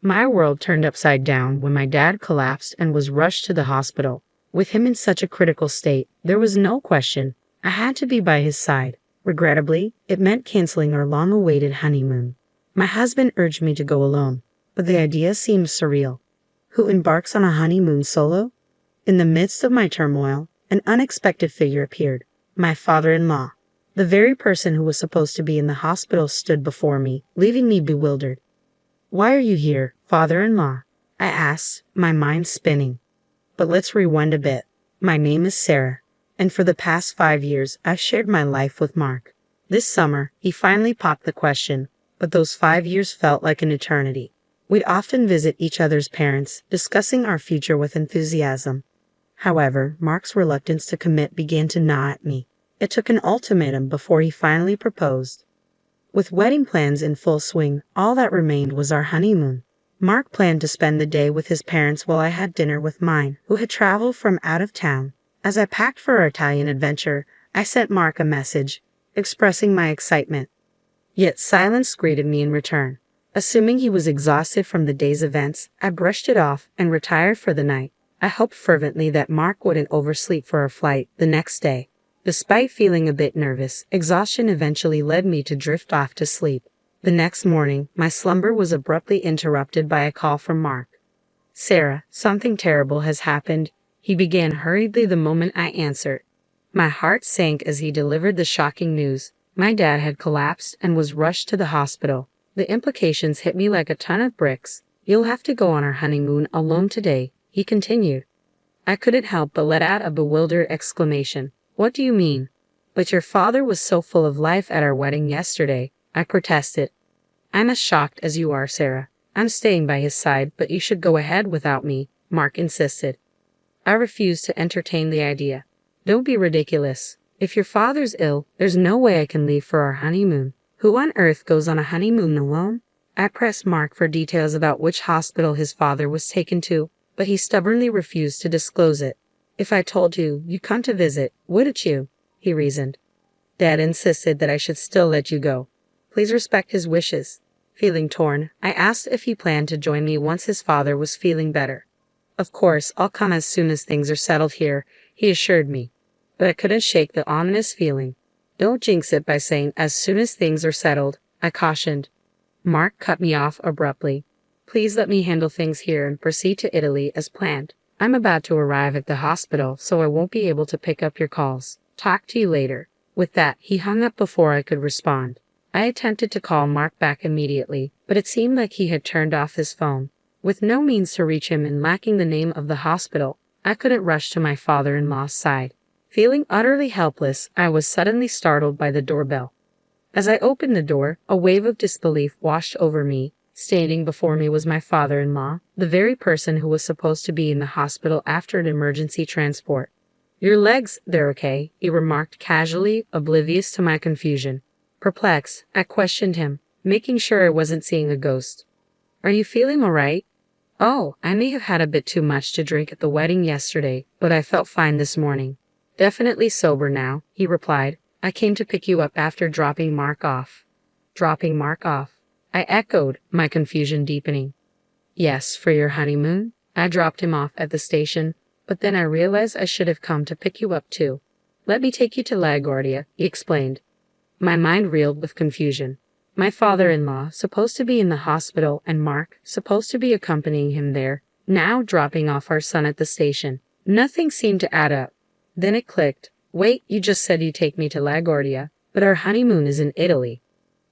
My world turned upside down when my dad collapsed and was rushed to the hospital. With him in such a critical state, there was no question. I had to be by his side. Regrettably, it meant canceling our long-awaited honeymoon. My husband urged me to go alone, but the idea seemed surreal. Who embarks on a honeymoon solo? In the midst of my turmoil, an unexpected figure appeared. My father-in-law. The very person who was supposed to be in the hospital stood before me, leaving me bewildered. "Why are you here, father-in-law?" I asked, my mind spinning. But let's rewind a bit. My name is Sarah, and for the past 5 years, I've shared my life with Mark. This summer, he finally popped the question, but those 5 years felt like an eternity. We'd often visit each other's parents, discussing our future with enthusiasm. However, Mark's reluctance to commit began to gnaw at me. It took an ultimatum before he finally proposed. With wedding plans in full swing, all that remained was our honeymoon. Mark planned to spend the day with his parents while I had dinner with mine, who had traveled from out of town. As I packed for our Italian adventure, I sent Mark a message, expressing my excitement. Yet silence greeted me in return. Assuming he was exhausted from the day's events, I brushed it off and retired for the night. I hoped fervently that Mark wouldn't oversleep for our flight the next day. Despite feeling a bit nervous, exhaustion eventually led me to drift off to sleep. The next morning, my slumber was abruptly interrupted by a call from Mark. "Sarah, something terrible has happened," he began hurriedly the moment I answered. My heart sank as he delivered the shocking news. My dad had collapsed and was rushed to the hospital. The implications hit me like a ton of bricks. "You'll have to go on our honeymoon alone today," he continued. I couldn't help but let out a bewildered exclamation. "What do you mean?" "But your father was so full of life at our wedding yesterday," I protested. "I'm as shocked as you are, Sarah. I'm staying by his side, but you should go ahead without me," Mark insisted. I refused to entertain the idea. "Don't be ridiculous. If your father's ill, there's no way I can leave for our honeymoon. Who on earth goes on a honeymoon alone?" I pressed Mark for details about which hospital his father was taken to, but he stubbornly refused to disclose it. "If I told you, you'd come to visit, wouldn't you?" he reasoned. "Dad insisted that I should still let you go. Please respect his wishes." Feeling torn, I asked if he planned to join me once his father was feeling better. "Of course, I'll come as soon as things are settled here," he assured me. But I couldn't shake the ominous feeling. "Don't jinx it by saying as soon as things are settled," I cautioned. Mark cut me off abruptly. "Please let me handle things here and proceed to Italy as planned. I'm about to arrive at the hospital, so I won't be able to pick up your calls. Talk to you later." With that, he hung up before I could respond. I attempted to call Mark back immediately, but it seemed like he had turned off his phone. With no means to reach him and lacking the name of the hospital, I couldn't rush to my father-in-law's side. Feeling utterly helpless, I was suddenly startled by the doorbell. As I opened the door, a wave of disbelief washed over me. Standing before me was my father-in-law, the very person who was supposed to be in the hospital after an emergency transport. "Your legs, they're okay," he remarked casually, oblivious to my confusion. Perplexed, I questioned him, making sure I wasn't seeing a ghost. "Are you feeling all right?" "Oh, I may have had a bit too much to drink at the wedding yesterday, but I felt fine this morning." "Definitely sober now," he replied. "I came to pick you up after dropping Mark off." "Dropping Mark off?" I echoed, my confusion deepening. "Yes, for your honeymoon. I dropped him off at the station, but then I realized I should have come to pick you up too. Let me take you to LaGuardia," he explained. My mind reeled with confusion. My father-in-law, supposed to be in the hospital, and Mark, supposed to be accompanying him there, now dropping off our son at the station. Nothing seemed to add up. Then it clicked. "Wait, you just said you'd take me to LaGuardia, but our honeymoon is in Italy."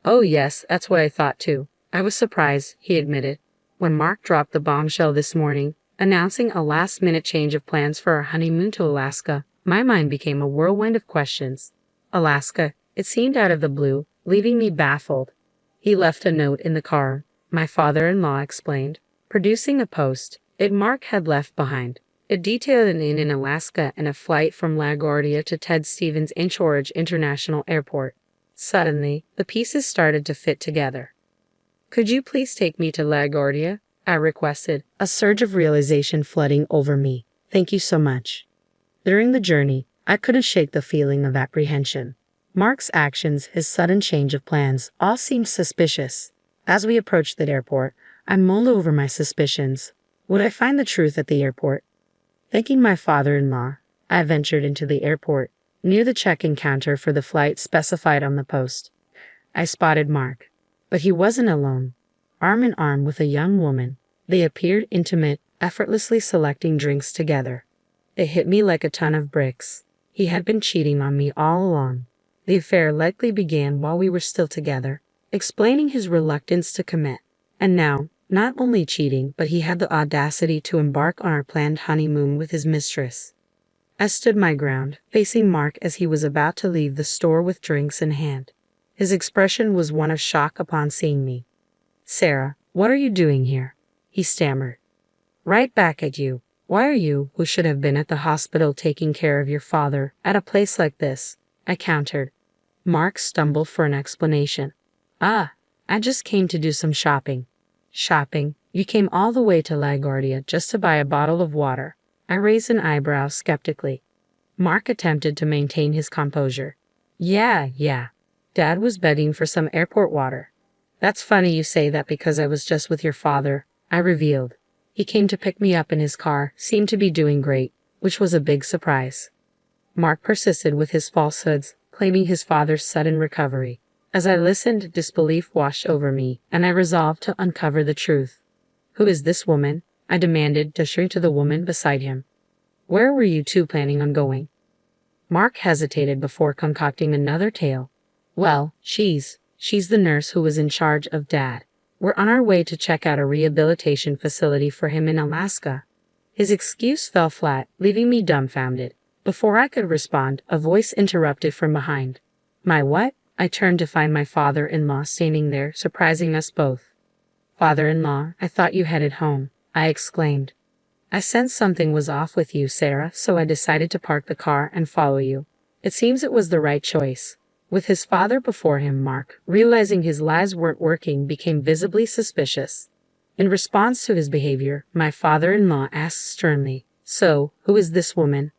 "Oh yes, that's what I thought too." I was surprised, he admitted. When Mark dropped the bombshell this morning, announcing a last-minute change of plans for our honeymoon to Alaska, my mind became a whirlwind of questions. Alaska, it seemed out of the blue, leaving me baffled. "He left a note in the car," my father-in-law explained, producing a post Mark had left behind. It detailed an inn in Alaska and a flight from LaGuardia to Ted Stevens Anchorage International Airport. Suddenly, the pieces started to fit together. "Could you please take me to LaGuardia?" I requested, a surge of realization flooding over me. "Thank you so much." During the journey, I couldn't shake the feeling of apprehension. Mark's actions, his sudden change of plans, all seemed suspicious. As we approached the airport, I mulled over my suspicions. Would I find the truth at the airport? Thanking my father-in-law, I ventured into the airport. Near the check-in counter for the flight specified on the post, I spotted Mark. But he wasn't alone. Arm in arm with a young woman, they appeared intimate, effortlessly selecting drinks together. It hit me like a ton of bricks. He had been cheating on me all along. The affair likely began while we were still together, explaining his reluctance to commit. And now, not only cheating, but he had the audacity to embark on our planned honeymoon with his mistress. I stood my ground, facing Mark as he was about to leave the store with drinks in hand. His expression was one of shock upon seeing me. "Sarah, what are you doing here?" he stammered. "Right back at you. Why are you, who should have been at the hospital taking care of your father, at a place like this?" I countered. Mark stumbled for an explanation. "I just came to do some shopping." "Shopping? You came all the way to LaGuardia just to buy a bottle of water?" I raised an eyebrow skeptically. Mark attempted to maintain his composure. Yeah. Dad was begging for some airport water." "That's funny you say that because I was just with your father," I revealed. "He came to pick me up in his car, seemed to be doing great," which was a big surprise. Mark persisted with his falsehoods, claiming his father's sudden recovery. As I listened, disbelief washed over me, and I resolved to uncover the truth. "Who is this woman?" I demanded, gesturing to the woman beside him. "Where were you two planning on going?" Mark hesitated before concocting another tale. "Well, she's the nurse who was in charge of Dad. We're on our way to check out a rehabilitation facility for him in Alaska." His excuse fell flat, leaving me dumbfounded. Before I could respond, a voice interrupted from behind. "My what?" I turned to find my father-in-law standing there, surprising us both. "Father-in-law, I thought you headed home," I exclaimed. "I sensed something was off with you, Sarah, so I decided to park the car and follow you. It seems it was the right choice." With his father before him, Mark, realizing his lies weren't working, became visibly suspicious. In response to his behavior, my father-in-law asked sternly, "So, who is this woman?"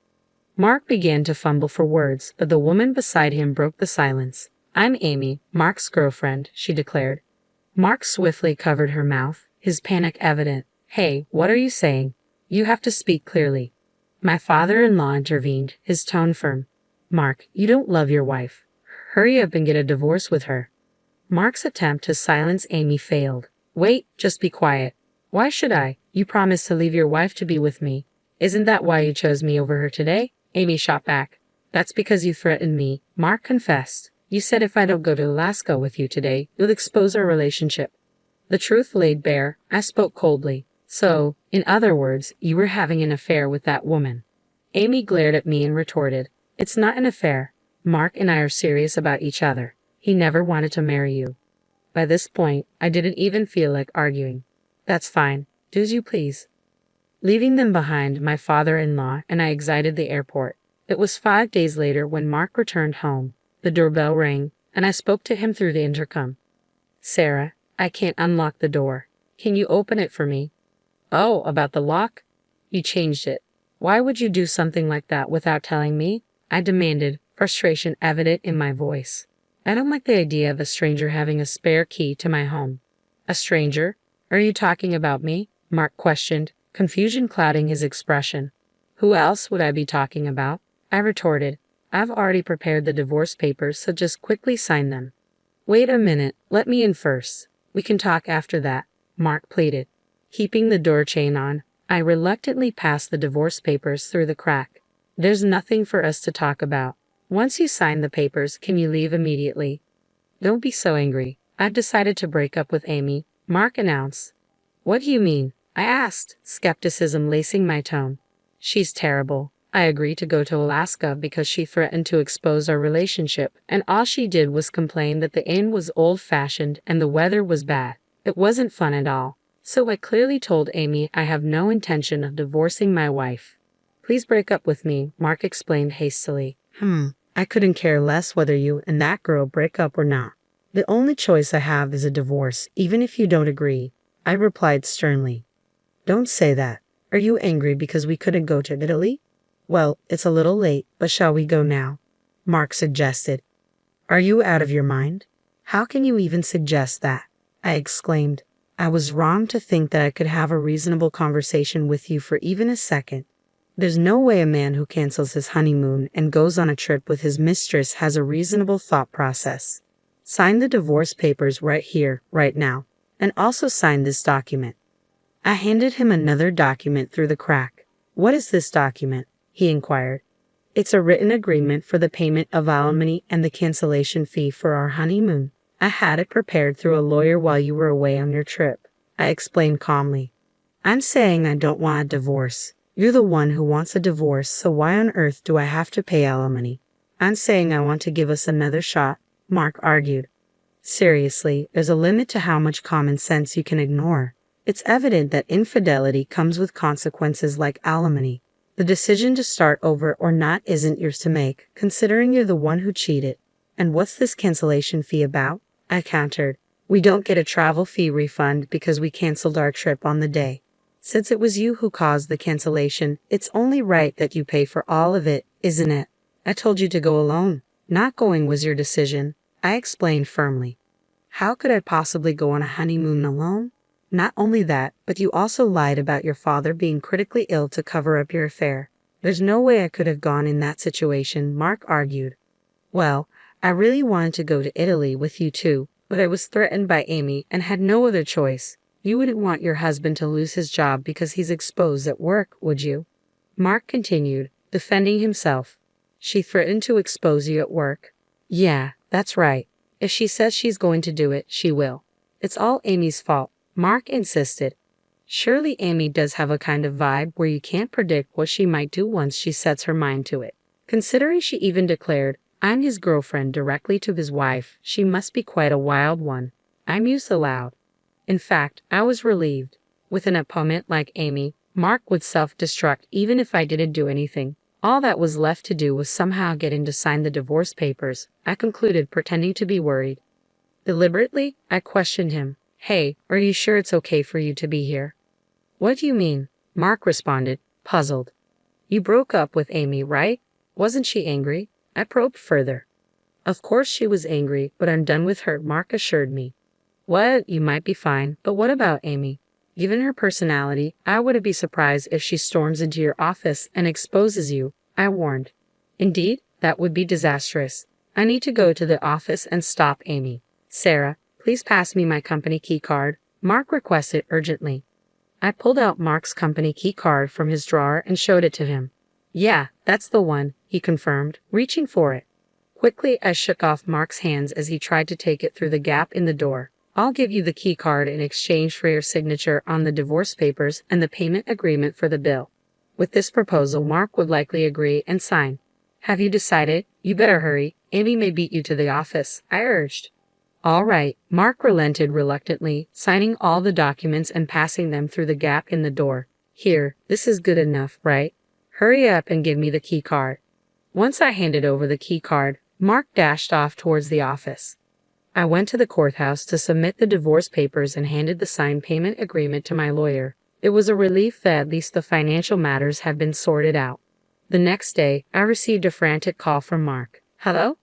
Mark began to fumble for words, but the woman beside him broke the silence. "I'm Amy, Mark's girlfriend," she declared. Mark swiftly covered her mouth, his panic evident. "Hey, what are you saying? You have to speak clearly." My father-in-law intervened, his tone firm. "Mark, you don't love your wife. Hurry up and get a divorce with her." Mark's attempt to silence Amy failed. "Wait, just be quiet. Why should I? You promised to leave your wife to be with me. Isn't that why you chose me over her today?" Amy shot back. "That's because you threatened me," Mark confessed. "You said if I don't go to Alaska with you today, you'll expose our relationship." The truth laid bare. I spoke coldly. "So, in other words, you were having an affair with that woman." Amy glared at me and retorted, "It's not an affair. Mark and I are serious about each other. He never wanted to marry you." By this point, I didn't even feel like arguing. "That's fine. Do as you please." Leaving them behind, my father-in-law and I exited the airport. It was 5 days later when Mark returned home. The doorbell rang, and I spoke to him through the intercom. "Sarah, I can't unlock the door. Can you open it for me?" "Oh, about the lock? You changed it. Why would you do something like that without telling me?" I demanded, frustration evident in my voice. "I don't like the idea of a stranger having a spare key to my home." "A stranger? Are you talking about me?" Mark questioned, confusion clouding his expression. "Who else would I be talking about?" I retorted. "I've already prepared the divorce papers, so just quickly sign them." "Wait a minute, let me in first. We can talk after that," Mark pleaded. Keeping the door chain on, I reluctantly passed the divorce papers through the crack. "There's nothing for us to talk about. Once you sign the papers, can you leave immediately?" "Don't be so angry. I've decided to break up with Amy," Mark announced. "What do you mean?" I asked, skepticism lacing my tone. "She's terrible. I agreed to go to Alaska because she threatened to expose our relationship, and all she did was complain that the inn was old-fashioned and the weather was bad. It wasn't fun at all. So I clearly told Amy I have no intention of divorcing my wife." "Please break up with me," Mark explained hastily. I couldn't care less whether you and that girl break up or not. The only choice I have is a divorce, even if you don't agree," I replied sternly. "Don't say that. Are you angry because we couldn't go to Italy?" "Well, it's a little late, but shall we go now?" Mark suggested. "Are you out of your mind? How can you even suggest that?" I exclaimed. I was wrong to think that I could have a reasonable conversation with you for even a second. There's no way a man who cancels his honeymoon and goes on a trip with his mistress has a reasonable thought process. Sign the divorce papers right here, right now, and also sign this document. I handed him another document through the crack. What is this document? He inquired. It's a written agreement for the payment of alimony and the cancellation fee for our honeymoon. I had it prepared through a lawyer while you were away on your trip, I explained calmly. I'm saying I don't want a divorce. You're the one who wants a divorce, so why on earth do I have to pay alimony? I'm saying I want to give us another shot, Mark argued. Seriously, there's a limit to how much common sense you can ignore. It's evident that infidelity comes with consequences like alimony. The decision to start over or not isn't yours to make, considering you're the one who cheated. And what's this cancellation fee about? I countered. We don't get a travel fee refund because we canceled our trip on the day. Since it was you who caused the cancellation, it's only right that you pay for all of it, isn't it? I told you to go alone. Not going was your decision, I explained firmly. How could I possibly go on a honeymoon alone? Not only that, but you also lied about your father being critically ill to cover up your affair. There's no way I could have gone in that situation, Mark argued. Well, I really wanted to go to Italy with you too, but I was threatened by Amy and had no other choice. You wouldn't want your husband to lose his job because he's exposed at work, would you? Mark continued, defending himself. She threatened to expose you at work. Yeah, that's right. If she says she's going to do it, she will. It's all Amy's fault, Mark insisted. Surely Amy does have a kind of vibe where you can't predict what she might do once she sets her mind to it. Considering she even declared, I'm his girlfriend directly to his wife, she must be quite a wild one. I mused aloud. In fact, I was relieved. With an opponent like Amy, Mark would self-destruct even if I didn't do anything. All that was left to do was somehow get him to sign the divorce papers, I concluded, pretending to be worried. Deliberately, I questioned him. Hey, are you sure it's okay for you to be here? What do you mean? Mark responded, puzzled. You broke up with Amy, right? Wasn't she angry? I probed further. Of course she was angry, but I'm done with her, Mark assured me. What? You might be fine, but what about Amy? Given her personality, I wouldn't be surprised if she storms into your office and exposes you, I warned. Indeed, that would be disastrous. I need to go to the office and stop Amy. Sarah, please pass me my company key card, Mark requested urgently. I pulled out Mark's company key card from his drawer and showed it to him. Yeah, that's the one, he confirmed, reaching for it. Quickly, I shook off Mark's hands as he tried to take it through the gap in the door. I'll give you the key card in exchange for your signature on the divorce papers and the payment agreement for the bill. With this proposal, Mark would likely agree and sign. Have you decided? You better hurry. Amy may beat you to the office, I urged. All right, Mark relented reluctantly, signing all the documents and passing them through the gap in the door. Here, this is good enough, right? Hurry up and give me the key card. Once I handed over the key card, Mark dashed off towards the office. I went to the courthouse to submit the divorce papers and handed the signed payment agreement to my lawyer. It was a relief that at least the financial matters had been sorted out. The next day, I received a frantic call from Mark. Hello?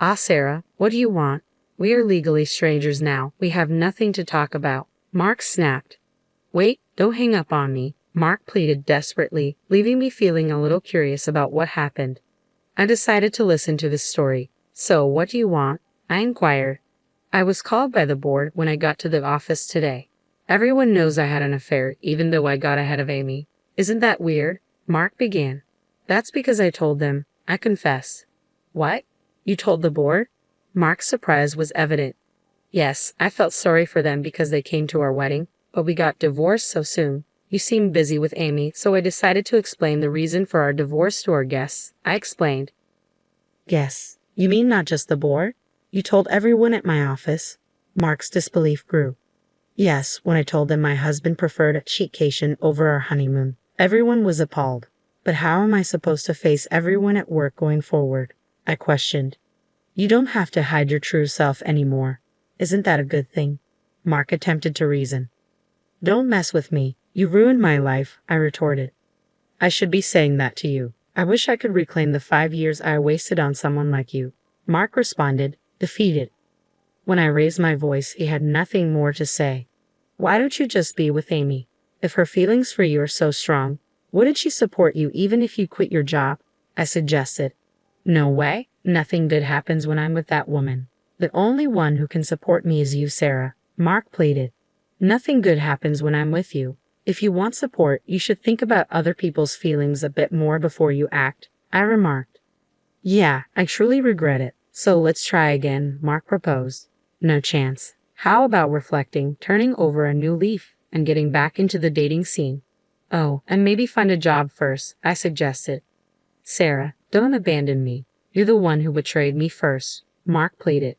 Ah, Sarah, what do you want? We are legally strangers now. We have nothing to talk about. Mark snapped. Wait, don't hang up on me, Mark pleaded desperately, leaving me feeling a little curious about what happened. I decided to listen to this story. So, what do you want? I inquired. I was called by the board when I got to the office today. Everyone knows I had an affair, even though I got ahead of Amy. Isn't that weird? Mark began. That's because I told them. I confess. What? You told the board? Mark's surprise was evident. Yes, I felt sorry for them because they came to our wedding, but we got divorced so soon. You seemed busy with Amy, so I decided to explain the reason for our divorce to our guests. I explained. Guests? You mean not just the board? You told everyone at my office? Mark's disbelief grew. Yes, when I told them my husband preferred a cheatcation over our honeymoon. Everyone was appalled. But how am I supposed to face everyone at work going forward? I questioned. You don't have to hide your true self anymore. Isn't that a good thing? Mark attempted to reason. Don't mess with me. You ruined my life, I retorted. I should be saying that to you. I wish I could reclaim the 5 years I wasted on someone like you. Mark responded, defeated. When I raised my voice, he had nothing more to say. Why don't you just be with Amy? If her feelings for you are so strong, wouldn't she support you even if you quit your job? I suggested. No way. Nothing good happens when I'm with that woman. The only one who can support me is you, Sarah, Mark pleaded. Nothing good happens when I'm with you. If you want support, you should think about other people's feelings a bit more before you act, I remarked. Yeah, I truly regret it. So let's try again, Mark proposed. No chance. How about reflecting, turning over a new leaf, and getting back into the dating scene? Oh, and maybe find a job first, I suggested. Sarah, don't abandon me. You're the one who betrayed me first, Mark pleaded.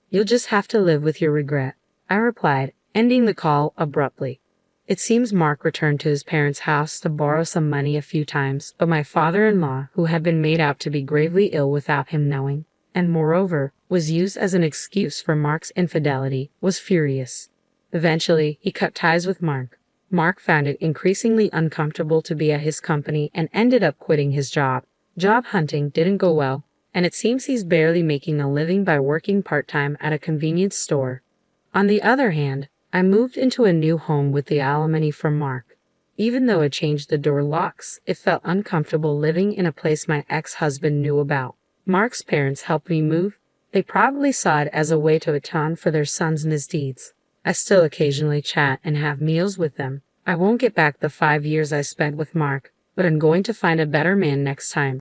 You'll just have to live with your regret, I replied, ending the call abruptly. It seems Mark returned to his parents' house to borrow some money a few times, but my father-in-law, who had been made out to be gravely ill without him knowing, and moreover, was used as an excuse for Mark's infidelity, was furious. Eventually, he cut ties with Mark. Mark found it increasingly uncomfortable to be at his company and ended up quitting his job. Job hunting didn't go well, and it seems he's barely making a living by working part-time at a convenience store. On the other hand, I moved into a new home with the alimony from Mark. Even though I changed the door locks, it felt uncomfortable living in a place my ex-husband knew about. Mark's parents helped me move. They probably saw it as a way to atone for their son's misdeeds. I still occasionally chat and have meals with them. I won't get back the 5 years I spent with Mark, but I'm going to find a better man next time.